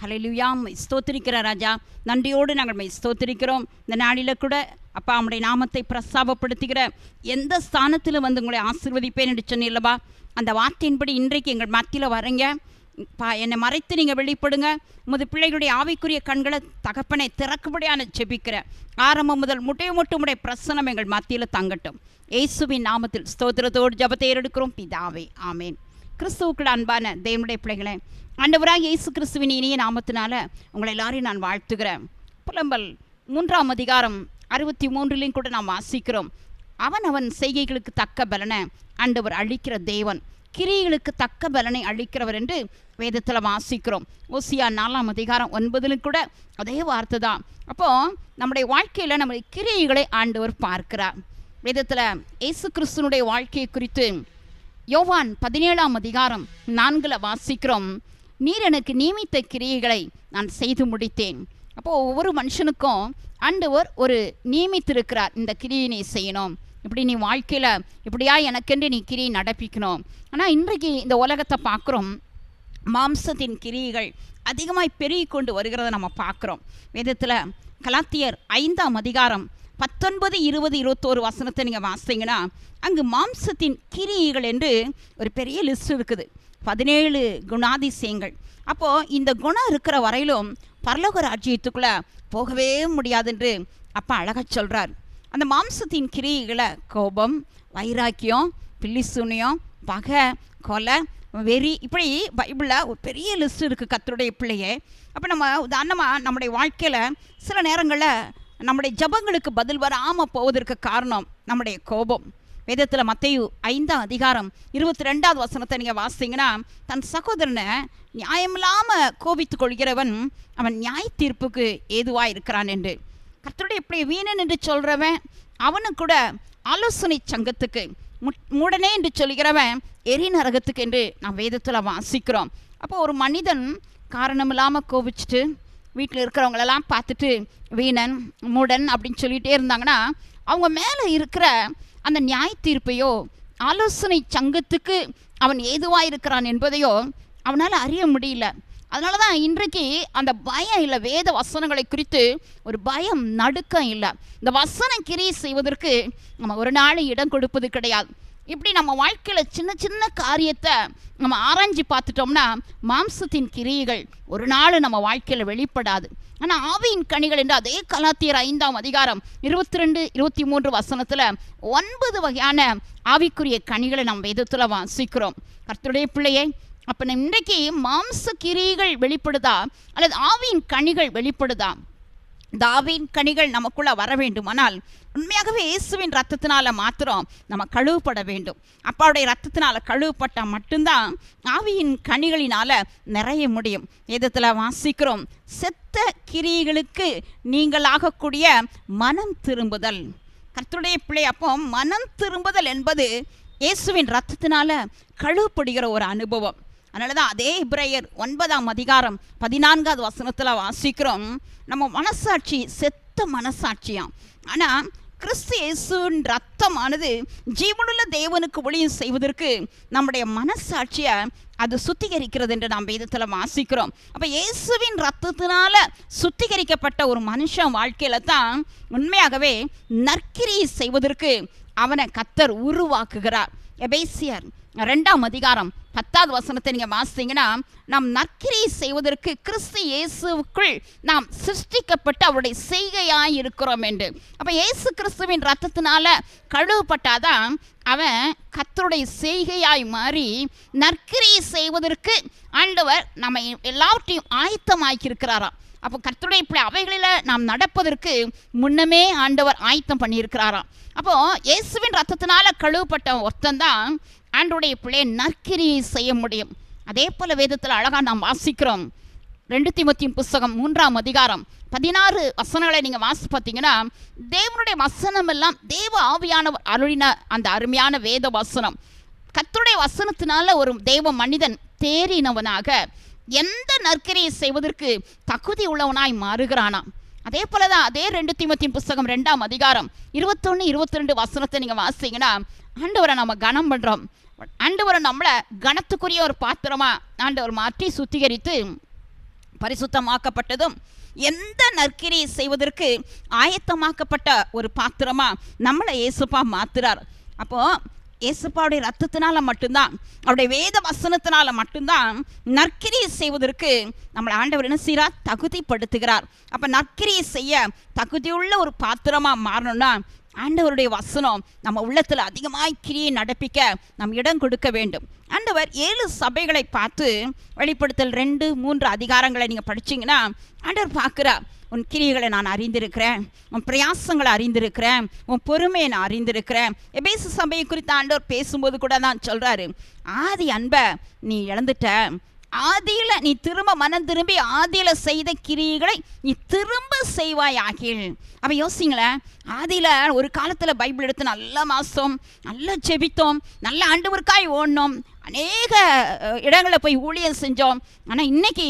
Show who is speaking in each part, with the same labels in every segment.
Speaker 1: ஹல்லேலூயா. ஸ்தோத்திரிக்கிற ராஜா, நன்றியோடு நாங்கள் ஸ்தோத்திரிக்கிறோம். இந்த நாளில் கூட அப்பா உம்முடைய நாமத்தை பிரஸ்தாபப்படுத்துகிற எந்த ஸ்தானத்தில் வந்து உங்களை ஆசீர்வதிப்பேன் என்று சொன்னீங்களப்பா, அந்த வார்த்தையின்படி இன்றைக்கு எங்கள் மத்தியில் வரீங்க. என்னை மறைத்து நீங்கள் வெளிப்படுங்க. உமது பிள்ளைகளுடைய ஆவிக்குரிய கண்களை தகப்பனை திறக்கும்படியான ஜெபிக்கிற ஆரம்பம் முதல் முட்டையும் உடைய பிரசனம் எங்கள் மத்தியில் தங்கட்டும். இயேசுவின் நாமத்தில் ஸ்தோத்திரத்தோடு ஜெபத்தை ஏறெடுக்கிறோம் பிதாவே, ஆமேன். கிறிஸ்துவுக்குள்ள அன்பான தேவனுடைய பிள்ளைகளை, ஆண்டவராக இயேசு கிறிஸ்துவின் இனிய நாமத்தினால உங்களை எல்லாரையும் நான் வாழ்த்துகிறேன். புலம்பல் 3ஆம் அதிகாரம் 63 கூட நாம் வாசிக்கிறோம். அவன் செய்கைகளுக்கு தக்க பலனை ஆண்டவர் அளிக்கிற தேவன், கிரியைகளுக்கு தக்க பலனை அளிக்கிறவர் என்று வேதத்தில் வாசிக்கிறோம். ஓசியா 4ஆம் அதிகாரம் 9 கூட அதே வார்த்தை தான். அப்போது நம்முடைய வாழ்க்கையில் நம்முடைய கிரியைகளை ஆண்டவர் பார்க்கிறார். வேதத்தில் இயேசு கிறிஸ்துனுடைய வாழ்க்கையை குறித்து யோவான் 17ஆம் அதிகாரம் 4 வாசிக்கிறோம். நீர் எனக்கு நியமித்த கிரியைகளை நான் செய்து முடித்தேன். அப்போது ஒவ்வொரு மனுஷனுக்கும் ஆண்டவர் ஒரு நியமித்திருக்கிறார், இந்த கிரியை நீ செய்யணும், இப்படி நீ வாழ்க்கையில் இப்படியா எனக்கென்று நீ கிரியை நடப்பிக்கணும். ஆனால் இன்றைக்கு இந்த உலகத்தை பார்க்குறோம், மாம்சத்தின் கிரியைகள் அதிகமாய் பெருகி கொண்டு வருகிறத நம்ம பார்க்குறோம். வேதத்தில் கலாத்தியர் 5ஆம் அதிகாரம் 19, 20, 21 வசனத்தை நீங்கள் வாசிங்கன்னா அங்கு மாம்சத்தின் கிரியைகள் என்று ஒரு பெரிய லிஸ்ட் இருக்குது. 17 குணாதிசயங்கள். அப்போது இந்த குணம் இருக்கிற வரையிலும் பரலோக ராஜ்யத்துக்குள்ளே போகவே முடியாது என்று அப்பா அழகாக சொல்கிறார். அந்த மாம்சத்தின் கிரியைகளை கோபம், வைராக்கியம், பில்லிசூனியம், பகை, கொலை, வெறி, இப்படி பைபிளில் ஒரு பெரிய லிஸ்ட் இருக்குது கர்த்தருடைய பிள்ளையே. அப்போ நம்ம உதாரணமாக நம்முடைய வாழ்க்கையில் சில நேரங்களில் நம்முடைய ஜபங்களுக்கு பதில் வராமல் போவதற்கு காரணம் நம்முடைய கோபம். வேதத்தில் மத்தேயு 5ஆம் அதிகாரம் 22வது வசனத்தை நீங்கள் வாசிங்கன்னா, தன் சகோதரனை நியாயமில்லாமல் கோபித்து கொள்கிறவன் அவன் நியாய தீர்ப்புக்கு ஏதுவாக இருக்கிறான் என்று. கர்த்தருடைய இப்படி வீணன் என்று சொல்கிறவன் அவனு கூட ஆலோசனை சங்கத்துக்கு, மூடனே என்று சொல்கிறவன் எரி நரகத்துக்கு என்று நாம் வேதத்தில் வாசிக்கிறோம். அப்போ ஒரு மனிதன் காரணமில்லாமல் கோபிச்சுட்டு வீட்டில் இருக்கிறவங்களெல்லாம் பார்த்துட்டு வீணன், மூடன் அப்படின்னு சொல்லிகிட்டே இருந்தாங்கன்னா அவங்க மேலே இருக்கிற அந்த நியாய தீர்ப்பையோ ஆலோசனை சங்கத்துக்கு அவன் ஏதுவாக இருக்கிறான் என்பதையோ அவனால் அறிய முடியல. அதனால தான் இன்றைக்கு அந்த பயம் இல்லை, வேத வசனங்களை குறித்து ஒரு பயம், நடுக்கம் இல்லை. இந்த வசன கிரியை செய்வதற்கு நம்ம ஒரு நாள் இடம் கொடுப்பது கிடையாது. இப்படி நம்ம வாழ்க்கையில் சின்ன சின்ன காரியத்தை நம்ம ஆராய்ச்சி பார்த்துட்டோம்னா மாம்சத்தின் கிரியைகள் ஒரு நாள் நம்ம வாழ்க்கையில் வெளிப்படாது. ஆனால் ஆவியின் கனிகள் என்று அதே கலாத்தியர் 5ஆம் அதிகாரம் 22, 23 வசனத்தில் 9 வகையான ஆவிக்குரிய கனிகளை நம்ம வேதத்தில் வாசிக்கிறோம். கர்த்தருடைய பிள்ளையே, அப்போ இன்றைக்கு மாம்ச கிரியைகள் வெளிப்படுதா அல்லது ஆவியின் கனிகள் வெளிப்படுதா? இந்த ஆவியின் கனிகள் நமக்குள்ளே வர வேண்டுமானால் உண்மையாகவே இயேசுவின் ரத்தத்தினால மாத்திரம் நம்ம கழுவுப்பட வேண்டும். அப்பாவுடைய ரத்தத்தினால கழுவுப்பட்டால் மட்டும்தான் ஆவியின் கனிகளினால நிறைய முடியும். வேதத்தில் வாசிக்கிறோம், செத்த கிரியைகளுக்கு நீங்களாகக்கூடிய மனம் திரும்புதல். கர்த்தருடைய பிள்ளை, அப்போ மனம் திரும்புதல் என்பது இயேசுவின் ரத்தத்தினால கழுவுப்படுகிற ஒரு அனுபவம். அதனால தான் அதே எபிரேயர் 9ஆம் அதிகாரம் 14வது வசனத்தில் வாசிக்கிறோம், நம்ம மனசாட்சி செத்த மனசாட்சியாம். ஆனால் கிறிஸ்து இயேசுவின் ரத்தமானது ஜீவனுள்ள தேவனுக்கு ஊழியம் செய்வதற்கு நம்முடைய மனசாட்சியை அது சுத்திகரிக்கிறது என்று நாம் வேதத்தில் வாசிக்கிறோம். அப்போ இயேசுவின் ரத்தத்தினால சுத்திகரிக்கப்பட்ட ஒரு மனுஷன் வாழ்க்கையில் தான் உண்மையாகவே நற்கிரியை செய்வதற்கு அவனை கர்த்தர் உருவாக்குகிறார். எபேசியர் 2ஆம் அதிகாரம் 10வது வசனத்தை நீங்கள் வாசித்தீங்கன்னா, நாம் நற்கிரியை செய்வதற்கு கிறிஸ்து இயேசுவுக்குள் நாம் சிருஷ்டிக்கப்பட்டு அவருடைய செய்கையாய் இருக்கிறோம் என்று. அப்போ இயேசு கிறிஸ்துவின் ரத்தத்தினால கழுவப்பட்டாதான் அவன் கர்த்தருடைய செய்கையாய் மாறி நற்கிரியை செய்வதற்கு ஆண்டவர் நம்ம எல்லாவற்றையும் ஆயத்தமாக்கி இருக்கிறாராம். அப்போ கர்த்தருடைய இப்படி அவைகளில் நாம் நடப்பதற்கு முன்னமே ஆண்டவர் ஆயத்தம் பண்ணியிருக்கிறாராம். அப்போது இயேசுவின் ரத்தத்தினால கழுவப்பட்ட ஒருத்தந்தான் ஆண்டவருடைய பிள்ளையை நற்கிரியை செய்ய முடியும். அதே போல் வேதத்தில் அழகாக நாம் வாசிக்கிறோம். 2 தீமோத்தேயு புஸ்தகம் 3ஆம் அதிகாரம் 16 வசனங்களை நீங்கள் வாசி பார்த்தீங்கன்னா, தேவனுடைய வசனம் எல்லாம் தேவ ஆவியானவர் அருளின அந்த அருமையான வேத வசனம். கர்த்தருடைய வசனத்தினால ஒரு தேவ மனிதன் தேறினவனாக எந்த நற்கிரியை செய்வதற்கு தகுதி உள்ளவனாய் மாறுகிறானாம். அதே போல தான் அதே 2 தீமோத்தேயு புஸ்தகம் 2ஆம் அதிகாரம் 21, 22 வசனத்தை நீங்கள் வாசிங்கன்னா, ஆண்டவரை நம்ம கனம் பண்ணுறோம், ஆண்டவரை நம்மளை கனத்துக்குரிய ஒரு பாத்திரமாக ஆண்டவர் மாற்றி சுத்திகரித்து பரிசுத்தமாக்கப்பட்டதும் எந்த நற்கிரியை செய்வதற்கு ஆயத்தமாக்கப்பட்ட ஒரு பாத்திரமா நம்மளை இயேசுப்பா மாத்துறார். அப்போ இயேசுப்பாவுடைய ரத்தத்தினால மட்டும்தான், அவருடைய வேத வசனத்தினால மட்டும்தான் நற்கிரியை செய்வதற்கு நம்மளை ஆண்டவர் என்ன செய்கிறார்? தகுதிப்படுத்துகிறார். அப்போ நற்கிரியை செய்ய தகுதியுள்ள ஒரு பாத்திரமாக மாறணும்னா ஆண்டவருடைய வசனம் நம்ம உள்ளத்தில் அதிகமாய் கிரியை நடப்பிக்க நம் இடம் கொடுக்க வேண்டும். ஆண்டவர் 7 சபைகளை பார்த்து, வெளிப்படுத்தல் 2, 3 அதிகாரங்களை நீங்கள் படிச்சிங்கன்னா ஆண்டவர் பார்க்குறார், உன் கிரியைகளை நான் அறிந்திருக்கிறேன், உன் பிரயாசங்களை அறிந்திருக்கிறேன், உன் பொறுமையை நான் அறிந்திருக்கிறேன். எபேசு சபையை குறித்து ஆண்டவர் பேசும்போது கூட தான் சொல்கிறாரு, ஆதி அன்பை நீ இழந்துட்ட, ஆதியில் நீ திரும்ப மனம் திரும்பி ஆதியில் செய்த கிரியைகளை நீ திரும்ப செய்வாய் ஆகில். அப்போ யோசிங்களேன், ஆதியில் ஒரு காலத்தில் பைபிள் எடுத்து நல்ல மாதம் நல்லா ஜெபித்தோம், நல்ல ஆண்டவருக்காய் ஓடினோம், அநேக இடங்களில் போய் ஊழியம் செஞ்சோம். ஆனால் இன்றைக்கி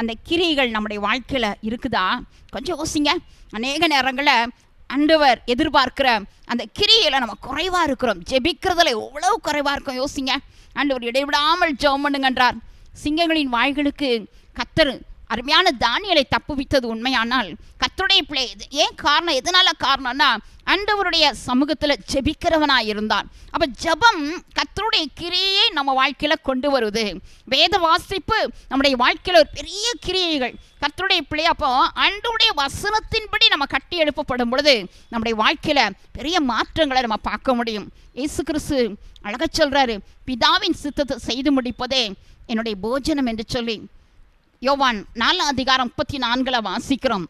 Speaker 1: அந்த கிரியைகள் நம்முடைய வாழ்க்கையில் இருக்குதா? கொஞ்சம் யோசிங்க. அநேக நேரங்களில் ஆண்டவர் எதிர்பார்க்கிற அந்த கிரியையில் நம்ம குறைவாக இருக்கிறோம், ஜெபிக்கிறதுல எவ்வளோ குறைவாக இருக்கோம். யோசிங்க. ஆண்டவர் இடைவிடாமல் ஜெபம் பண்ணுங்கன்றார். சிங்கங்களின் வாய்களுக்கு கர்த்தர் அருமையான தானியலை தப்புவித்தது உண்மையானால் கர்த்தருடைய பிள்ளை ஏன் காரணம், எதனால காரணம்னா ஆண்டவருடைய சமூகத்தில் ஜெபிக்கிறவனாக இருந்தான். அப்போ ஜெபம் கர்த்தருடைய கிரியையை நம்ம வாழ்க்கையில் கொண்டு வருது. வேத வாசிப்பு நம்முடைய வாழ்க்கையில் ஒரு பெரிய கிரியைகள். கர்த்தருடைய பிள்ளை அப்போ ஆண்டவருடைய வசனத்தின்படி நம்ம கட்டி எழுப்பப்படும் பொழுது நம்முடைய வாழ்க்கையில் பெரிய மாற்றங்களை நம்ம பார்க்க முடியும். இயேசு கிறிஸ்து அழகாக சொல்கிறாரு, பிதாவின் சித்தத்தை செய்து முடிப்பதே என்னுடைய போஜனம் என்று சொல்லி. யோவான் 4 அதிகாரம் 34 வாசிக்கிறோம்.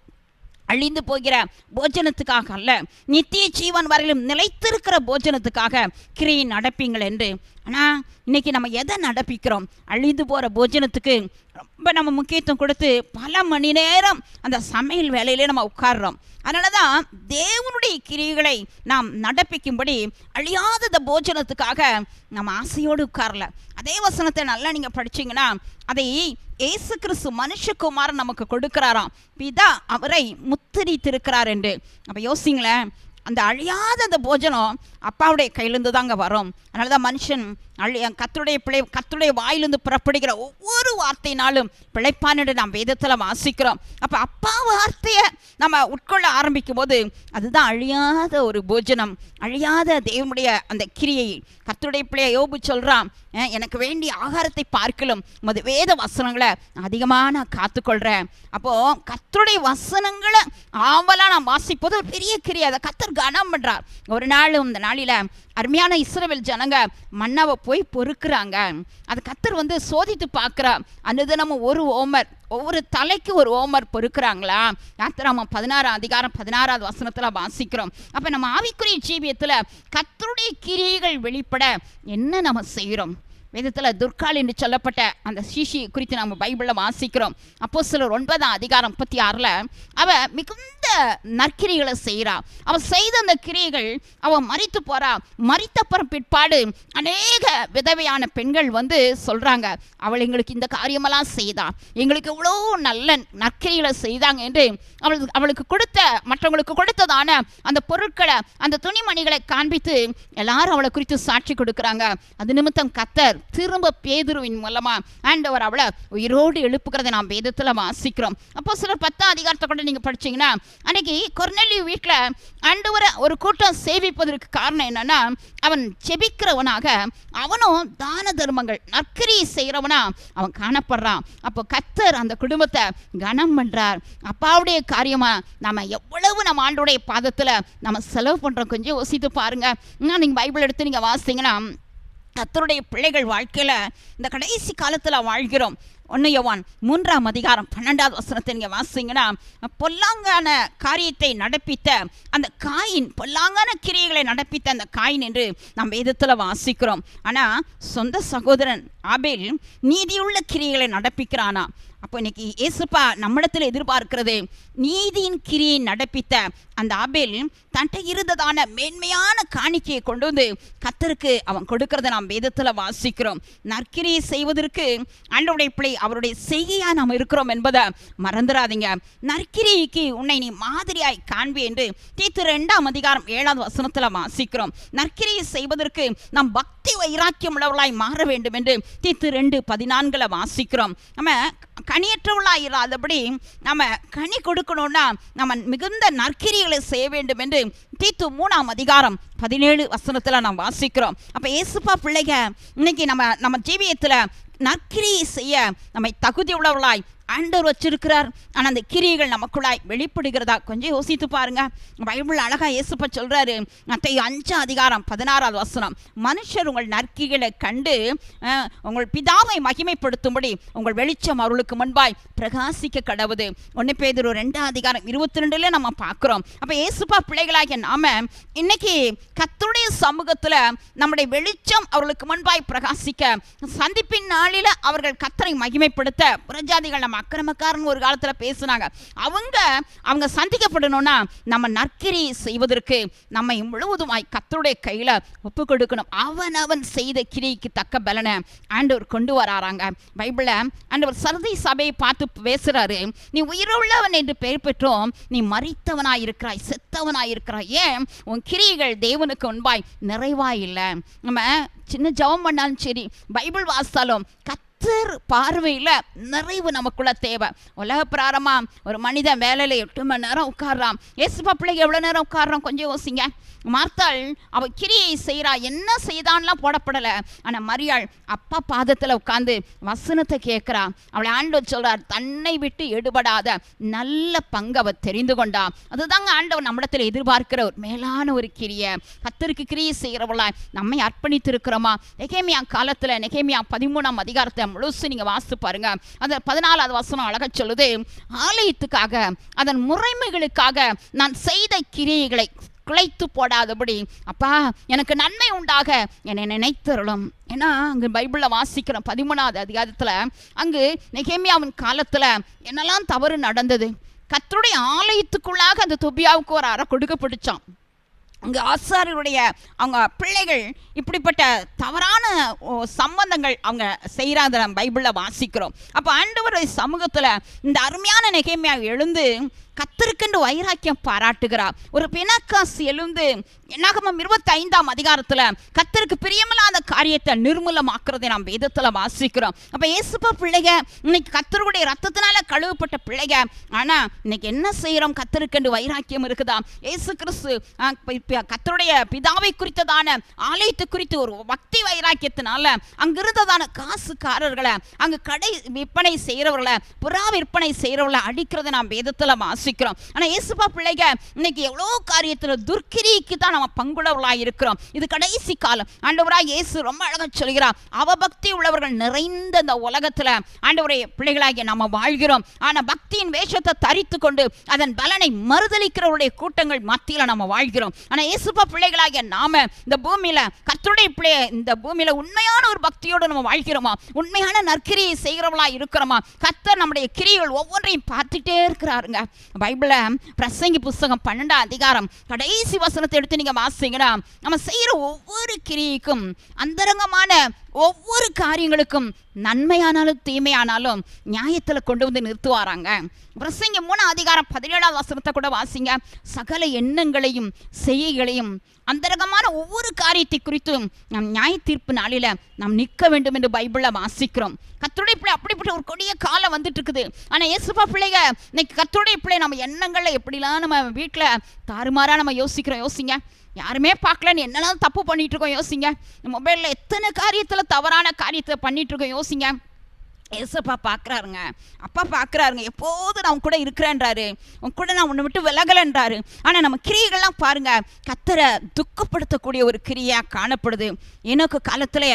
Speaker 1: அழிந்து போகிற போஜனத்துக்காக அல்ல, நித்திய ஜீவன் வரையிலும் நிலைத்திருக்கிற போஜனத்துக்காக கிரியை நடப்பீங்கள் என்று. ஆனால் இன்றைக்கி நம்ம எதை நடப்பிக்கிறோம்? அழிந்து போகிற போஜனத்துக்கு ரொம்ப நம்ம முக்கியத்துவம் கொடுத்து பல மணி நேரம் அந்த சமையல் வேலையிலே நம்ம உட்கார்றோம். அதனால தான் தேவனுடைய கிரியைகளை நாம் நடப்பிக்கும்படி அழியாத போஜனத்துக்காக நம்ம ஆசையோடு உட்காரல. அதே வசனத்தை நல்லா நீங்கள் படிச்சிங்கன்னா அதை இயேசு கிறிஸ்து மனுஷகுமாரன் நமக்கு கொடுக்கிறாராம், பிதா அவரை முத்திரித்திருக்கிறார் என்று. அப்போ யோசிங்களேன், அந்த அழியாத அந்த போஜனம் அப்பாவுடைய கையிலேருந்து தாங்க வரும். அதனால தான் மனுஷன் கர்த்தருடைய வாயிலிருந்து புறப்படுகிற ஒவ்வொரு வார்த்தையினாலும் பிழைப்பான் என்று நாம் வேதத்தில் வாசிக்கிறோம். அப்போ அப்பா வார்த்தையை நம்ம உட்கொள்ள ஆரம்பிக்கும் போது அதுதான் அழியாத ஒரு போஜனம், அழியாத தேவனுடைய அந்த கிரியை. கர்த்தருடைய பிள்ளையை யோபு சொல்கிறான், எனக்கு வேண்டிய ஆகாரத்தை பார்க்கலும் உமது வேத வசனங்களை அதிகமாக நான் காத்துக்கொள்கிறேன். அப்போது கர்த்தருடைய வசனங்களை ஆவலாக நான் வாசிப்பது ஒரு பெரிய கிரியை. அதை கர்த்தர் கனம் பண்ணுறார். ஒரு நாள் இந்த நாளில் அருமையான இஸ்ரவேல் ஜனங்க மன்னாவை போய் பொறுக்கிறாங்க. அது கர்த்தர் சோதித்து பார்க்குறா. அனுதினமும் ஒரு ஓமர், ஒவ்வொரு தலைக்கு ஒரு ஓமர் பொறுக்கிறாங்களா? யாத்திராகமம் 16 அதிகாரம் 16வது வசனத்தில் வாசிக்கிறோம். அப்போ நம்ம ஆவிக்குரிய ஜீவியத்தில் கர்த்தருடைய கிரியைகள் வெளிப்பட என்ன நம்ம செய்கிறோம்? வேதத்தில் துர்காள் என்று சொல்லப்பட்ட அந்த சீஷி குறித்து நம்ம பைபிளில் வாசிக்கிறோம். அப்போஸ்தலர் 9 அதிகாரம் 36 அவள் மிகுந்த நற்கிரிகளை செய்கிறா. அவள் செய்த அந்த கிரியைகள் அவள் மரித்து போகிறா. மரித்தப்புறம் பிற்பாடு அநேக விதவையான பெண்கள் சொல்கிறாங்க, அவள் எங்களுக்கு இந்த காரியமெல்லாம் செய்தா, எங்களுக்கு எவ்வளோ நல்ல நற்கிரிகளை செய்தாங்க என்று அவளுக்கு கொடுத்த, மற்றவங்களுக்கு கொடுத்ததான அந்த பொருட்களை, அந்த துணிமணிகளை காண்பித்து எல்லாரும் அவளை குறித்து சாட்சி கொடுக்குறாங்க. அது நிமித்தம் கர்த்தர் திரும்ப பேதுருவின் மூலமா ஆண்டவர் அவளை உயிரோடு எழுப்புகிறதை நாம் வேதத்தில் வாசிக்கிறோம். அப்போஸ்தலர் 10 அதிகாரத்தை கூட நீங்கள் படிச்சீங்கன்னா அன்னைக்கு கொர்நேலியு வீட்டில் ஆண்டவரை ஒரு கூட்டம் சேவிப்பதற்கு காரணம் என்னன்னா, அவன் ஜெபிக்கிறவனாக, அவனும் தான தர்மங்கள் நற்கிரியை செய்கிறவனா அவன் காணப்படுறான். அப்போ கர்த்தர் அந்த குடும்பத்தை கனம் பண்ணுறார். அப்பாவுடைய காரியமா நம்ம எவ்வளவு நம்ம ஆண்டோடைய பாதத்தில் நம்ம செலவு பண்ணுறோம் கொஞ்சம் யோசித்து பாருங்க. இன்னும் நீங்கள் பைபிள் எடுத்து நீங்கள் வாசித்தீங்கன்னா கர்த்தருடைய பிள்ளைகள் வாழ்க்கையில் இந்த கடைசி காலத்தில் வாழ்கிறோம். 1 யோவான் 3 அதிகாரம் 12வது வசனத்தை நீங்கள் வாசிங்கன்னா, பொல்லாங்கான காரியத்தை நடப்பித்த அந்த காயின், பொல்லாங்கான கிரியைகளை நடப்பித்த அந்த காயின் என்று நாம் வேதத்தில் வாசிக்கிறோம். ஆனால் சொந்த சகோதரன் ஆபேல் நீதியுள்ள கிரியைகளை நடப்பிக்கிறானா? அப்போ இன்னைக்கு இயேசுப்பா நம்மிடத்தில் எதிர்பார்க்கிறது, நீதியின் கிரியை நடப்பித்த அந்த ஆபேல் தன்ட்ட இருந்ததான மேன்மையான காணிக்கையை கொண்டு கர்த்தருக்கு அவன் கொடுக்கறத நாம் வேதத்தில் வாசிக்கிறோம். நற்கிரியை செய்வதற்கு ஆண்டவருடைய பிள்ளை அவருடைய செய்கையாக நாம் இருக்கிறோம் என்பதை மறந்துடாதீங்க. நற்கிரிக்கு உன்னை நீ மாதிரியாய் காண்பி என்று தீத்து 2 அதிகாரம் 7வது வசனத்தில் வாசிக்கிறோம். நற்கிரியை செய்வதற்கு நாம் பக்தி வைராக்கியம் உள்ளவர்களாய் மாற வேண்டும் என்று தீத்து 2:14 வாசிக்கிறோம். நம்ம கனியற்றவளாயிராதபடி நம்ம கனி கொடுக்கணும்னா நம்ம மிகுந்த நற்கிரிகளை செய்ய வேண்டும் என்று தீத்து 3ஆம் அதிகாரம் 17 வசனத்தில் நாம் வாசிக்கிறோம். அப்போ ஏசுப்பா பிள்ளைக இன்னைக்கு நம்ம ஜீவியத்தில் நற்கிரியை செய்ய நம்மை தகுதி உள்ளவர்களாய் ஆண்டவர் வச்சிருக்கிறார். ஆனால் அந்த கிரியைகள் நமக்குள்ளாய் வெளிப்படுகிறதா கொஞ்சம் யோசித்து பாருங்க. பைபிள் அழகா இயேசுப்பா சொல்றாரு, மத்தேயு 5ஆம் அதிகாரம் 16வது வசனம், மனுஷர் உங்கள் நற்கிரிகளை கண்டு உங்கள் பிதாவை மகிமைப்படுத்தும்படி உங்கள் வெளிச்சம் அவர்களுக்கு முன்பாய் பிரகாசிக்க கடவுது. 1 பேதுரு 2ஆம் அதிகாரம் 22ல நம்ம பார்க்கிறோம். அப்ப இயேசுப்பா பிள்ளைகளாகிய நாம இன்னைக்கு கர்த்தருடைய சமூகத்துல நம்முடைய வெளிச்சம் அவர்களுக்கு முன்பாய் பிரகாசிக்க, சந்திப்பின் நாளில அவர்கள் கர்த்தரை மகிமைப்படுத்த, புறஜாதிகள் நம்ம அக்கிரமக்காரன் ஒரு காலத்துல பேசுனாங்க, அவங்க சந்திக்கப்படணும்னா நம்ம நற்கிரி செய்வதற்கு நம்மை முழுவதுமாய் கர்த்தருடைய கையில ஒப்பு கொடுக்கணும். அவன் செய்த கிரிக்கு தக்க பலனை ஆண்டவர் கொண்டு வராங்க. பைபிள ஆண்டவர் சர்தை சபையை பார்த்து பேசுறாரு, நீ உயிருள்ளவன் என்று பெயர் பெற்றோம், நீ மரித்தவனாய் இருக்கிறாய், செத்தவனாய் இருக்கிறாய், ஏன் உன் கிரிகள் தேவனுக்கு முன்பாய் நிறைவாய் இல்லை. நம்ம சின்ன ஜெபம் பண்ணாலும் சரி, பைபிள் வாசித்தாலும் பார்வையில் நிறைவு நமக்குள்ள தேவை. உலக பிராரமா ஒரு மனிதன் வேலையில 8 மணி நேரம் உட்கார்றான். ஏசுப்பா பிள்ளைங்க எவ்வளவு நேரம் உட்கார்றான் கொஞ்சம் யோசிங்க. மார்த்தாள் அவ கிரியை செய்கிறா, என்ன செய்தான்லாம் போடப்படலை. ஆனால் மரியாள் அப்பா பாதத்தில் உட்காந்து வசனத்தை கேட்குறா. அவளை ஆண்டவர் சொல்றார், தன்னை விட்டு எடுபடாத நல்ல பங்கு அவ தெரிந்து கொண்டா. அதுதாங்க ஆண்டவர் நம்மிடத்தில் எதிர்பார்க்கிற ஒரு மேலான ஒரு கிரியை. கர்த்தருக்கு கிரியை செய்கிறவளா நம்மை அர்ப்பணித்திருக்கிறோமா? நெகேமியா காலத்தில் நெகேமியா 13ஆம் அதிகாரத்தை முழுசு நீங்கள் வாசித்து பாருங்க. அந்த 14வது வசனம் அழக சொல்லுது, ஆலயத்துக்காக அதன் முறைமைகளுக்காக நான் செய்த கிரியைகளை குலைத்து போடாதபடி அப்பா எனக்கு நன்மை உண்டாக என்னை நினைத்தருளும். ஏன்னா அங்கே பைபிளில் வாசிக்கிறோம் 13ஆவது அதிகாரத்தில், அங்கு நெகேமியாவின் காலத்தில் என்னெல்லாம் தவறு நடந்தது. கர்த்தருடைய ஆலயத்துக்குள்ளாக அந்த தொபியாவுக்கு ஒரு அறை கொடுக்கப்பட்டுச்சான். அங்கே ஆசாரியருடைய அவங்க பிள்ளைகள் இப்படிப்பட்ட தவறான சம்பந்தங்கள் அவங்க செய்கிறாத நம்ம பைபிளில் வாசிக்கிறோம். அப்போ ஆண்டவருடைய சமூகத்தில் இந்த அருமையான நெகேமியா எழுந்து கர்த்தருக்கென்று வைராக்கியம் பாராட்டுகிறார். ஒரு பிணக்காசு எழுந்து என்னாகமம் 25ஆம் அதிகாரத்தில் கர்த்தருக்கு பிரியமில்லாத காரியத்தை நிர்மூலமாக்குறதை நாம் வேதத்தில் வாசிக்கிறோம். அப்போ இயேசுப்பா பிள்ளைங்க இன்னைக்கு கர்த்தருடைய ரத்தத்தினால கழுவப்பட்ட பிள்ளைங்க, ஆனால் இன்னைக்கு என்ன செய்கிறோம்? கர்த்தருக்கென்று வைராக்கியம் இருக்குதா? இயேசு கிறிஸ்து கர்த்தருடைய பிதாவை குறித்ததான ஆலயத்தை குறித்து ஒரு பக்தி வைராக்கியத்தினால அங்கிருந்ததான காசுக்காரர்களை, அங்கு கடை விற்பனை செய்கிறவர்களை, புறா விற்பனை செய்கிறவர்களை அடிக்கிறத நாம் வேதத்தில் வாசிக்கிறோம். ஆனால் இயேசுப்பா பிள்ளைங்க இன்னைக்கு எவ்வளோ காரியத்தில் துர்க்கிரிக்கு தான் நம்ம பங்குள்ளவர்களாக இருக்கிறோம். இது கடைசி காலம். ஆண்டவராக இயேசு ரொம்ப அழகாக சொல்கிறார், அவபக்தி உள்ளவர்கள் நிறைந்த இந்த உலகத்தில் ஆண்டவருடைய பிள்ளைகளாகிய நம்ம வாழ்கிறோம். ஆனால் பக்தியின் வேஷத்தை தரித்து கொண்டு அதன் பலனை மறுதளிக்கிறவருடைய கூட்டங்கள் மத்தியில் நம்ம வாழ்கிறோம். ஆனால் இயேசுப்பா பிள்ளைகளாகிய நாம இந்த பூமியில கர்த்தருடைய பிள்ளைய இந்த பூமியில உண்மையான ஒரு பக்தியோடு நம்ம வாழ்கிறோமா? உண்மையான நற்கிரியை செய்கிறவர்களா இருக்கிறோமா? கர்த்தர் நம்முடைய கிரியைகள் ஒவ்வொன்றையும் பார்த்துட்டே இருக்கிறாருங்க. பைபிள பிரசங்கி புஸ்தகம் 12ஆம் அதிகாரம் கடைசி வசனத்தை எடுத்து நீங்க வாசிங்கன்னா, நம்ம செய்கிற ஒவ்வொரு கிரியைக்கும் அந்தரங்கமான ஒவ்வொரு காரியங்களுக்கும் நன்மையானாலும் தீமையானாலும் நியாயத்தில் கொண்டு வந்து நிறுத்துவாராங்க. பிரசங்கி 3ஆம் அதிகாரம் 17ஆம் வசனத்தை கூட வாசிங்க. சகல எண்ணங்களையும் செய்கைகளையும் அந்தரங்கமான ஒவ்வொரு காரியத்தை குறித்தும் நம் நியாய தீர்ப்பு நாளில் நாம் நிற்க வேண்டும் என்று பைபிளில் வாசிக்கிறோம். கர்த்தருடைய பிள்ளை அப்படிப்பட்ட ஒரு கொடிய காலம் வந்துட்டு இருக்குது. ஆனால் இயேசுப்பா பிள்ளைங்க இன்னைக்கு கர்த்தருடைய பிள்ளை நம்ம எண்ணங்களில் எப்படிலாம் நம்ம வீட்டில் தாறுமாறாக நம்ம யோசிக்கிறோம். யோசிங்க, யாருமே பார்க்கலன்னு என்னெல்லாம் தப்பு பண்ணிட்டு இருக்கோம். யோசிங்க, மொபைலில் எத்தனை காரியத்தில் தவறான காரியத்தை பண்ணிட்டு இருக்கோம். யோசிங்க, ஏசப்பா பார்க்குறாருங்க, அப்பா பார்க்குறாருங்க, எப்போது நான் உன் கூட இருக்கிறேன்றாரு, உன் கூட நான் உன்னை விட்டு விலகலைன்றாரு. ஆனால் நம்ம கிரியைகள்லாம் பாருங்க, கர்த்தரை துக்கப்படுத்தக்கூடிய ஒரு கிரியாக காணப்படுது. எனக்கு காலத்தில்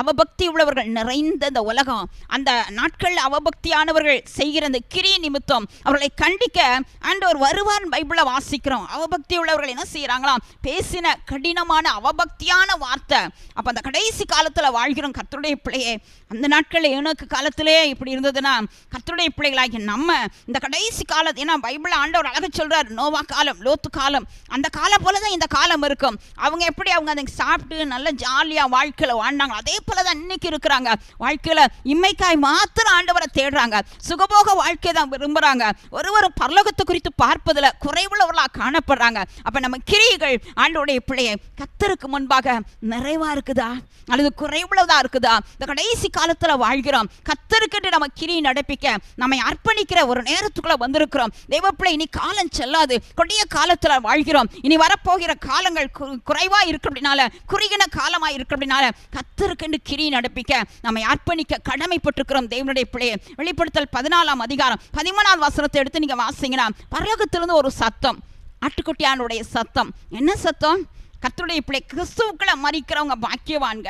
Speaker 1: அவபக்தி உள்ளவர்கள் நிறைந்த இந்த உலகம், அந்த நாட்களில் அவபக்தியானவர்கள் செய்கிற அந்த கிரியை நிமித்தம் அவர்களை கண்டிக்க ஆண்டவர் வருவார் பைபிளை வாசிக்கிறோம். அவபக்தி உள்ளவர்கள் என்ன செய்கிறாங்களாம்? பேசின கடினமான அவபக்தியான வார்த்தை. அப்போ அந்த கடைசி காலத்தில் வாழ்கிறோம் கர்த்தருடைய பிள்ளையே. அந்த நாட்களில் எனக்கு காலத்திலே இப்படி இருந்ததுன்னா கர்த்தருடைய பிள்ளைகளாகி நம்ம இந்த கடைசி காலம், ஏன்னா பைபிள் ஆண்டவர் அழக சொல்றார், நோவா காலம், லோத்து காலம், அந்த காலம் போல தான் இந்த காலம் இருக்கும். அவங்க எப்படி அவங்க அதை சாப்பிட்டு நல்ல ஜாலியாக வாழ்க்கையில் வாழ்ந்தாங்க, அதே போல தான் இன்னைக்கு இருக்கிறாங்க. வாழ்க்கையில் இம்மைக்காய் மாத்திரம் ஆண்டவரை தேடுறாங்க, சுகபோக வாழ்க்கையை தான் விரும்புகிறாங்க. ஒருவரும் பரலோகத்தை குறித்து பார்ப்பதில் குறைவுள்ளவர்களாக காணப்படுறாங்க. அப்போ நம்ம கிரியைகள் ஆண்டவருடைய பிள்ளையை கர்த்தருக்கு முன்பாக நிறைவாக இருக்குதா அல்லது குறைவுள்ளதாக இருக்குதா? இந்த கடைசி காலத்தில் வாழ்கிறோம். கர்த்தர் கர்த்தருக்கு நம்ம கிரியை நடப்பிக்க நம்மை அர்ப்பணிக்கிற ஒரு நேரத்துக்குள்ள வந்திருக்கிறோம். தேவப்பிள்ளை, இனி காலம் செல்லாது, கொடிய காலத்துல வாழ்கிறோம். இனி வரப்போகிற காலங்கள் குறைவா இருக்கு, அப்படினால குறுகின காலமா இருக்கு, அப்படினால கர்த்தருக்கு கிரியை நடப்பிக்க நம்மை அர்ப்பணிக்க கடமைப்பட்டிருக்கிறோம். தேவனுடைய பிள்ளையை வெளிப்படுத்தல் 14ஆம் அதிகாரம் 13ஆம் வசனத்தை எடுத்து நீங்க வாசிங்கன்னா, பரலோகத்திலிருந்து ஒரு சத்தம், ஆட்டுக்குட்டியானுடைய சத்தம். என்ன சத்தம்? கர்த்தருடைய பிள்ளை, கிறிஸ்துவுக்குள்ள மரிக்கிறவங்க பாக்கியவான்க,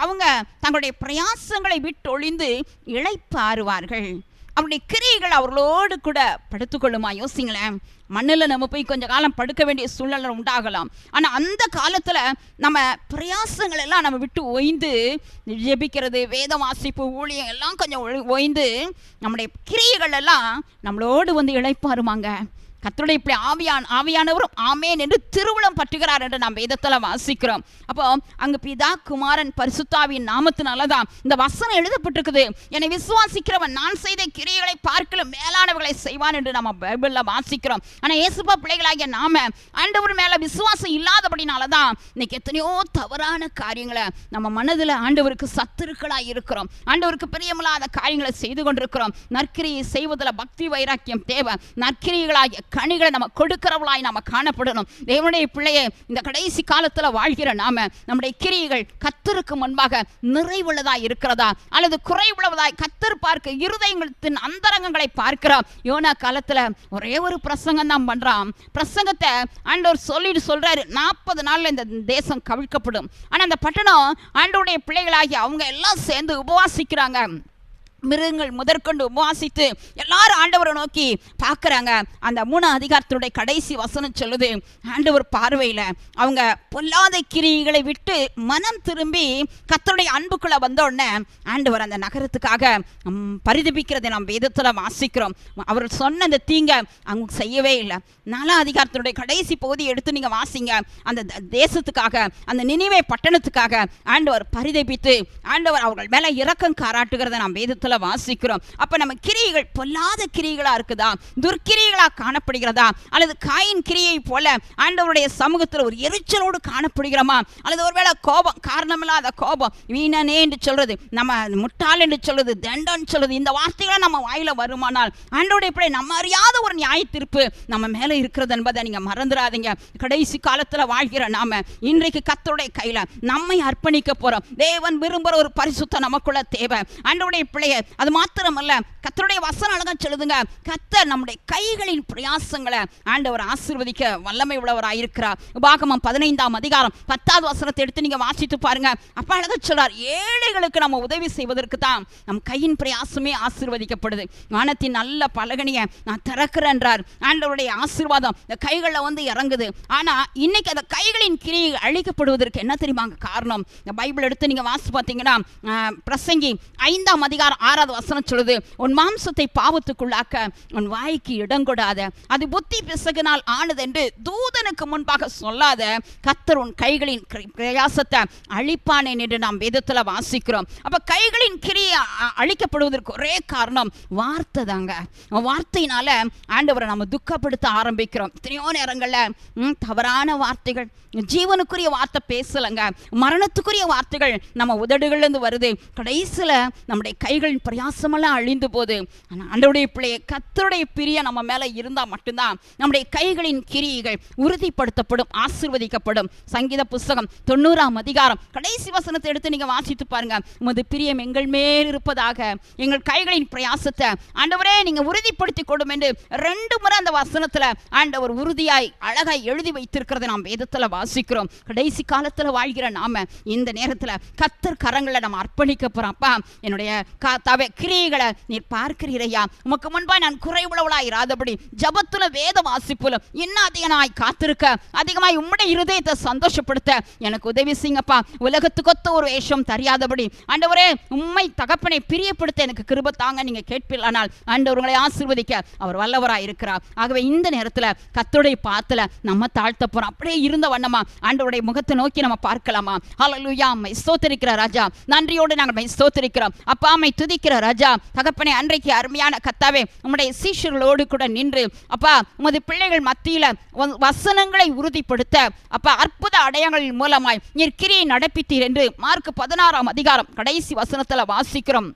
Speaker 1: அவங்க தங்களுடைய பிரயாசங்களை விட்டு ஒழிந்து இளைப்பாறுவார்கள். அவருடைய கிரியைகள் அவர்களோடு கூட படுத்துக்கொள்ளுமா? யோசிங்களேன். மண்ணில் நம்ம போய் கொஞ்ச காலம் படுக்க வேண்டிய சூழ்நிலை உண்டாகலாம். ஆனால் அந்த காலத்தில் நம்ம பிரயாசங்கள் எல்லாம் நம்ம விட்டு ஓய்ந்து ஜெபிக்கிறது, வேத வாசிப்பு, ஊழியம் எல்லாம் கொஞ்சம் ஓய்ந்து நம்முடைய கிரியைகள் எல்லாம் நம்மளோடு வந்து இளைப்பாருமாங்க. கர்த்தருடைய இப்படி ஆவியானவரும் ஆமேன் என்று திருவுளம் பற்றுகிறார் என்று நாம் வேதத்தில் வாசிக்கிறோம். அப்போ அங்கு பிதா, குமாரன், பரிசுத்தாவின் நாமத்தினாலதான் இந்த வசனம் எழுதப்பட்டிருக்குது. என்னை விசுவாசிக்கிறவன் நான் செய்த கிரியைகளை பார்க்கலும் மேலானவர்களை செய்வான் என்று நம்ம பைபிளில் வாசிக்கிறோம். ஆனால் இயேசுப்பா பிள்ளைகளாகிய நாம ஆண்டவர் மேல விசுவாசம் இல்லாதபடினாலதான் இன்னைக்கு எத்தனையோ தவறான காரியங்களை நம்ம மனதில் ஆண்டவருக்கு சத்துருக்களாய் இருக்கிறோம். ஆண்டவருக்கு பிரியமில்லாத காரியங்களை செய்து கொண்டிருக்கிறோம். நற்கிரியை செய்வதில் பக்தி வைராக்கியம் தேவை. நற்கிரிகளாகிய கனிகளை நம்ம கொடுக்கிறவளாய் நாம காணப்படணும். தேவனுடைய பிள்ளையை, இந்த கடைசி காலத்துல வாழ்கிற நாம நம்முடைய கிரியைகள் கர்த்தருக்கு முன்பாக நிறைவுள்ளதாய் இருக்கிறதா அல்லது குறைவுள்ளதாய் கர்த்தர் பார்க்க இருதயங்களின் அந்தரங்கங்களை பார்க்கிறோம். யோனா காலத்துல ஒரே ஒரு பிரசங்கம் தான் பண்றான். பிரசங்கத்தை ஆண்டவர் சொல்றாரு, 40 நாள்ல இந்த தேசம் கவிழ்க்கப்படும். ஆனா அந்த பட்டணம் ஆண்டவருடைய பிள்ளைகளாகி அவங்க எல்லாம் சேர்ந்து உபவாசிக்கிறாங்க. மிருகங்கள் முதற்கொண்டு உபவாசித்து எல்லாரும் ஆண்டவரை நோக்கி பார்க்குறாங்க. அந்த 3ஆம் அதிகாரத்தினுடைய கடைசி வசனம் சொல்லுது, ஆண்டவர் பார்வையில் அவங்க பொல்லாத கிரியைகளை விட்டு மனம் திரும்பி கர்த்தருடைய அன்புக்குள்ள வந்தோடனே ஆண்டவர் அந்த நகரத்துக்காக பரிதபிக்கிறதை நாம் வேதத்தில் வாசிக்கிறோம். அவர் சொன்ன அந்த தீங்கை அவங்க செய்யவே இல்லை. 4ஆம் அதிகாரத்தினுடைய கடைசி பகுதியை எடுத்து நீங்கள் வாசிங்க. அந்த தேசத்துக்காக, அந்த நினிவே பட்டணத்துக்காக ஆண்டவர் பரிதபித்து ஆண்டவர் அவர்கள் மேலே இரக்கம் காராட்டுகிறதை நாம் வேதத்தில் வாசிக்கிறோம். அப்ப நம்ம கிரியைகள் பொல்லாத கிரியைகளா இருக்குதா, துர்க்கிரியைகளா காணப்படுகிறதா, அல்லது காயின் கிரியை போல ஆண்டவருடைய சமூகத்தில் ஒரு எரிச்சலோடு காணப்படுகிறோமா, அல்லது ஒருவேளை கோபம், காரணமில்லாத கோபம், வீணனே என்று சொல்றது, நம்ம முட்டாள் என்று சொல்றது, தண்டன் சொல்றது, இந்த வார்த்தைகளை நம்ம வாயில வருமானால் ஆண்டவருடைய பிள்ளை நம்ம அறியாத ஒரு நியாய தீர்ப்பு நம்ம மேல இருக்கிறது என்பதை நீங்க மறந்துடாதீங்க. கடைசி காலத்துல வாழ்கிற நாம இன்றைக்கு கர்த்தருடைய கையில நம்மை அர்ப்பணிக்க போறோம். தேவன் விரும்புகிற ஒரு பரிசுத்தம் நமக்குள்ள தேவை. ஆண்டவருடைய பிள்ளையை, அது மாத்திரமல்ல, கர்த்தருடைய வசனம் அழகா சொல்லுதுங்க, கர்த்தர் நம்முடைய கைகளின் பிரயாசங்களை ஆண்டவர் ஆசீர்வதிக்க வல்லமை உள்ளவராயிருக்கிறார். உபாகமம் 15ஆம் அதிகாரம் 10வது வசனத்தை எடுத்து நீங்க வாசித்து பாருங்க. அப்ப அழகா சொல்றார், ஏழைகளுக்கு நம்ம உதவி செய்வதற்கு தான் நம் கையின் பிரயாசமே ஆசீர்வதிக்கப்படுது. வானத்தின் நல்ல பலகனியை நான் திறக்கிறேன் என்றார். ஆண்டவருடைய ஆசீர்வாதம் இந்த கைகளில் வந்து இறங்குது. ஆனா இன்னைக்கு அந்த கைகளின் கிரியை அழிக்கப்படுவதற்கு என்ன தெரியுமாங்க காரணம்? இந்த பைபிள் எடுத்து நீங்க வாசி பார்த்தீங்கன்னா, பிரசங்கி 5ஆம் அதிகாரம் 6வது வசனம் சொல்லுது, உன் மாம்சத்தை பாவத்துக்குள்ளாக்க உன் வாய்க்கு இடங்கொடாத, அது புத்தி பிசகினால் ஆனது என்று தூதனுக்கு முன்பாக சொல்லாத, கர்த்தர் உன் கைகளின் பிரயாசத்தை அழிப்பானேன் என்று நாம் வேதத்தில் வாசிக்கிறோம். அப்ப கைகளின் கிரியை அழிக்கப்படுவதற்கு ஒரே காரணம் வார்த்தை தாங்க. வார்த்தையினால ஆண்டவரை நம்ம துக்கப்படுத்த ஆரம்பிக்கிறோம். எத்தனையோ நேரங்களில் தவறான வார்த்தைகள், ஜீவனுக்குரிய வார்த்தை பேசலங்க, மரணத்துக்குரிய வார்த்தைகள் நம்ம உதடுகள்லேருந்து வருது. கடைசியில் நம்முடைய கைகளின் பிரயாசமெல்லாம் அழிந்து போகுது. ஆனால் ஆண்டவருடைய பிள்ளையை, கர்த்தருடைய பிரியம் நம்ம மேலே இருந்தால் மட்டும்தான் நம்முடைய கைகளின் கிரியைகள் உறுதிப்படுத்தப்படும், ஆசீர்வதிக்கப்படும். சங்கீத புஸ்தகம் 90ஆம் அதிகாரம் கடைசி வசனத்தை எடுத்து நீங்கள் வாசித்து பாருங்க. உமது பிரியம் எங்கள் மேல் இருப்பதாக, எங்கள் கைகளின் பிரயாசத்தை ஆண்டவரே நீங்கள் உறுதிப்படுத்தி கொடும் என்று 2 முறை அந்த வசனத்தில் ஆண்டவர் உறுதியாய் அழகாய் எழுதி வைத்திருக்கிறத நாம் வேதத்தில் வாசிக்கிறோம். கடைசி காலத்தில் வாழ்கிற நாம இந்த நேரத்தில் கர்த்தர் கரங்களை நம்ம அர்ப்பணிக்க போறோம். அப்பா, என்னுடைய கிரியைகளை நீர் பார்க்கிறீரையா, உமக்கு முன்பாய் நான் குறைவுள்ளவளாய் இராதபடி ஜபத்துல வேத வாசிப்புல இன்னும் அதிகமாய் காத்திருக்க, அதிகமாய் உம்முடைய இருதயத்தை சந்தோஷப்படுத்த எனக்கு உதவி செய்யுங்கப்பா. உலகத்துக்கொத்த ஒரு வேஷம் தெரியாதபடி ஆண்டவரே, உம்மை தகப்பனை பிரியப்படுத்த எனக்கு கிருபை தாங்க நீங்க கேட்பில்லானால் ஆண்டவர்களை ஆசீர்வதிக்க அவர் வல்லவராய் இருக்கிறார். ஆகவே இந்த நேரத்தில் கர்த்தருடைய பாத்துல நம்ம தாழ்த்த போறோம். அப்படியே இருந்த வண்ணமா ஆண்டவருடைய முகத்தை நோக்கி நம்ம பார்க்கலாமா? ஹல்லேலூயா. மை ஸ்தோத்திரிக்கிற ராஜா, நன்றியோடு நாங்கள் மை ஸ்தோத்திரிக்கிறோம். அப்பா, மை துதிக்கிற ராஜா, தகப்பனே, அன்றைக்கு அருமையான கர்த்தாவே உம்முடைய சீஷர்களோடு கூட நின்று அப்பா உமது பிள்ளைகள் மத்தியில வசனங்களை உறுதிப்படுத்த அப்பா அற்புத அடையாளங்களின் மூலமாய் நீர் கிரியை நடப்பித்தீர் என்று மார்க் 16ஆம் அதிகாரம் கடைசி வசனத்துல வாசிக்கிறோம்.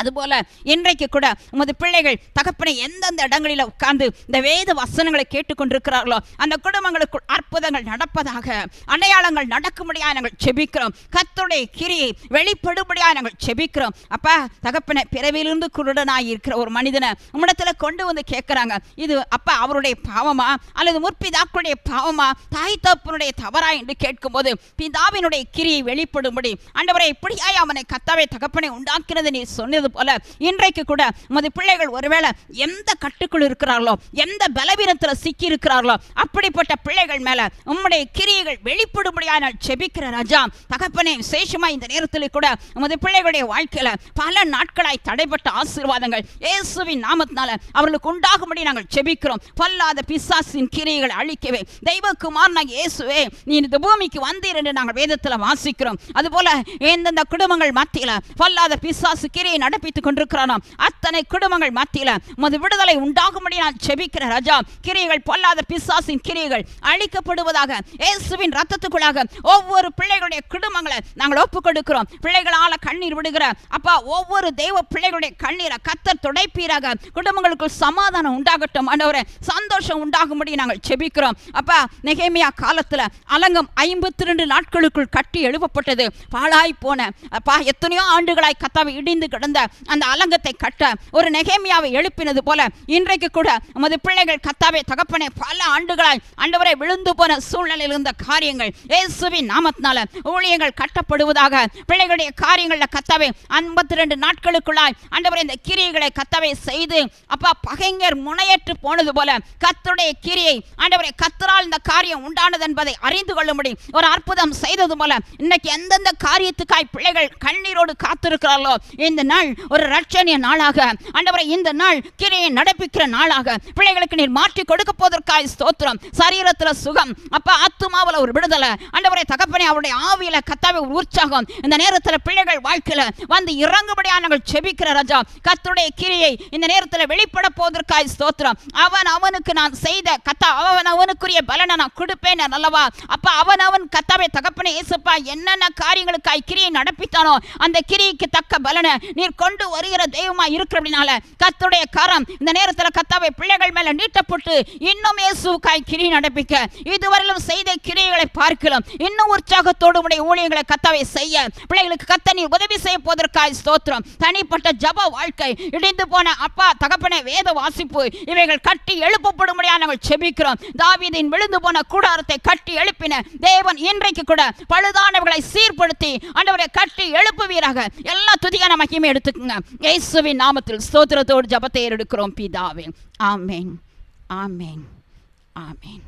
Speaker 1: அதுபோல இன்றைக்கு கூட உமது பிள்ளைகள் தகப்பனை எந்தெந்த இடங்களில் உட்கார்ந்து இந்த வேத வசனங்களை கேட்டுக்கொண்டிருக்கிறார்களோ அந்த குடும்பங்களுக்குள் அற்புதங்கள் நடப்பதாக, அடையாளங்கள் நடக்கும்படியாக நாங்கள் செபிக்கிறோம். கர்த்தருடைய கிரியை வெளிப்படும்படியாக நாங்கள் செபிக்கிறோம். அப்பா தகப்பனை பிறவிலிருந்து குருடனாய் இருக்கிற ஒரு மனிதனை உம்மிடத்துல கொண்டு வந்து கேட்கிறாங்க, இது அப்பா அவருடைய பாவமா அல்லது முற்பிதாக்களுடைய பாவமா, தாய் தகப்பனுடைய தவறா என்று கேட்கும்போது பிதாவினுடைய கிரியை வெளிப்படும்படி ஆண்டவரே இப்படியாய் அவனை கர்த்தாவே தகப்பனை உண்டாக்கினது நீ சொன்னது போல இன்றைக்கு கூட உமது பிள்ளைகள் ஒருவேளை எந்த கட்டுக்குள் இருக்கிறார்களோ, எந்த பலவீனத்தில் சிக்கி இருக்கிறார்களோ அப்படிப்பட்ட பிள்ளைகள் மேல உம்முடைய கிரியைகள் வெளிப்படும்படியாக நான் செபிக்கிற ராஜா தகப்பனே. விசேஷமா இந்த நேரத்தில் கூட உமது பிள்ளைகளுடைய வாழ்க்கையில பல நாட்களாய் தடைப்பட்ட ஆசீர்வாதங்கள் இயேசுவின் நாமத்தினால அவர்களுக்கு உண்டாகும்படி நாங்கள் செபிக்கிறோம். பொல்லாத பிசாசின் கிரியைகளை அழிக்கவே தெய்வகுமாரனாகிய இயேசுவே நீ இந்த பூமிக்கு வந்தீர் என்று நாங்கள் வேதத்தில் வாசிக்கிறோம். அதுபோல எந்தெந்த குடும்பங்கள் மத்தியில பொல்லாத பிசாசு கிரியை நடப்பித்துக் கொண்டிருக்கிறானோ அத்தனை குடும்பங்கள் மத்தியில உமது விடுதலை உண்டாகும்படி நான் செபிக்கிற ராஜா. கிரியைகள் பொல்லாத பிசாசின் கிரியைகள் அழிக்கப்படுவதாக இயேசுவின் ரத்தத்துக்குள்ளாக ஒவ்வொரு பிள்ளைகளுடைய குடும்பங்களை நாங்கள் ஒப்புக் கொடுக்கிறோம். பிள்ளைகளால கண்ணீர் விடுகிற அப்பா ஒவ்வொரு தெய்வ பிள்ளைகளுடைய கண்ணீரை கர்த்தர் துடைப்பீராக. குடும்பங்களுக்குள் சமாதானம் உண்டாகட்டும் ஆண்டவரே, சந்தோஷம் உண்டாகும்படி நாங்கள் செபிக்கிறோம். அப்பா நெகேமியா காலத்துல அலங்கம் 52 நாட்களுக்குள் கட்டி எழுப்பப்பட்டது. பாழாய் போன அப்பா எத்தனையோ ஆண்டுகளாய் கர்த்தாவை இடிந்து கிடந்த அந்த அலங்கத்தை கட்ட ஒரு நெகேமியாவை எழுப்பினது போல இன்றைக்கு கூட உமது பிள்ளைகள் கர்த்தாவே தகப்பனே பல ஆண்டுகளாய் ஆண்டவரை விழுந்து போன சூழ்நிலையில் இருந்த காரியங்கள் இயேசுவின் நாமத்தினால ஊழியங்கள் கட்டப்படுவதாக. பிள்ளைகளுடைய காரியங்களில் கர்த்தாவே 52 நாட்களுக்குள்ளாய் ஆண்டவரை இந்த கிரியைகளை கர்த்தாவே செய்து அப்பா பகைஞர் முனையற்று போனது போல கர்த்தருடைய கிரியை ஆண்டவரை கர்த்தரால் இந்த காரியம் உண்டானது என்பதை அறிந்து கொள்ளும்படி ஒரு அற்புதம் செய்தது போல இன்னைக்கு எந்தெந்த காரியத்துக்காய் பிள்ளைகள் கண்ணீரோடு காத்திருக்கிறார்களோ இந்த நாள் ஒரு ரட்சணிய நாளாக ஆண்டவரே, இந்த நாள் கிரியை நடப்பிக்கிற நாளாக பிள்ளைகளுக்கு நீர் மாற்றி கொடுக்க போவதற்காக ஸ்தோத்திரம். சரீரத்தில் சுகம் அப்பா, ஆத்துமாவில் ஒரு விடுதலை ஆண்டவரே தகப்பனே, அவருடைய ஆவியில கர்த்தாவே ஒரு உற்சாகம் இந்த நேரத்தில் பிள்ளைகள் வாழ்க்கையில வந்து இறங்கும்படியாக நாங்கள் செபிக்கிற ராஜா. கர்த்தருடைய கிரியை இந்த நேரத்தில் வெளிப்பட போவதற்காக ஸ்தோத்திரம். அவன் அவனுக்கு நான் செய்த கர்த்தா அவன் அவனுக்குரிய பலனை நான் கொடுப்பேன் அல்லவா அப்பா. அவன் கர்த்தாவே தகப்பனே இயேசுப்பா என்னென்ன காரியங்களுக்காய் கிரியை நடப்பித்தானோ அந்த கிரியைக்கு தக்க பலனை நீர் கொண்டு வருகிற தெய்வமா இருக்கிறபடினால கர்த்தருடைய கரம் இந்த நேரத்தில் கர்த்தாவே பிள்ளைகள் மேல நீட்டப்பட்டு இன்னும் இயேசுவுக்காய் கிரியை நடப்பிக்க இதுவரையிலும் செய்த கிரியைகளை பார்க்கலாம் இன்னும் உற்சாகத்தோடு உடைய ஊழியர்களை கர்த்தாவே செய்ய பிள்ளைகளுக்கு கர்த்தர் நீர் உதவி செய்ய போவதற்காக ஸ்தோத்திரம். தனிப்பட்ட ஜப வாழ்க்கை, இடிந்து போன அப்பா தகப்பனே வேத வாசிப்பு இவைகள் கட்டி எழுப்பப்படும்படியாக நாங்கள் செபிக்கிறோம். தாவீதின் விழுந்து போன கூடாரத்தை கட்டி எழுப்பின தேவன் இன்றைக்கு கூட பழுதானவர்களை சீர்படுத்தி ஆண்டவரை கட்டி எழுப்புவீராக. எல்லா துதியான மகிமை எடுத்துக்கங்க. இயேசுவின் நாமத்தில் ஸ்தோத்திரத்தோடு ஜபத்தை எடுக்கிறோம் பிதாவே. ஆமென், ஆமென், ஆமென்.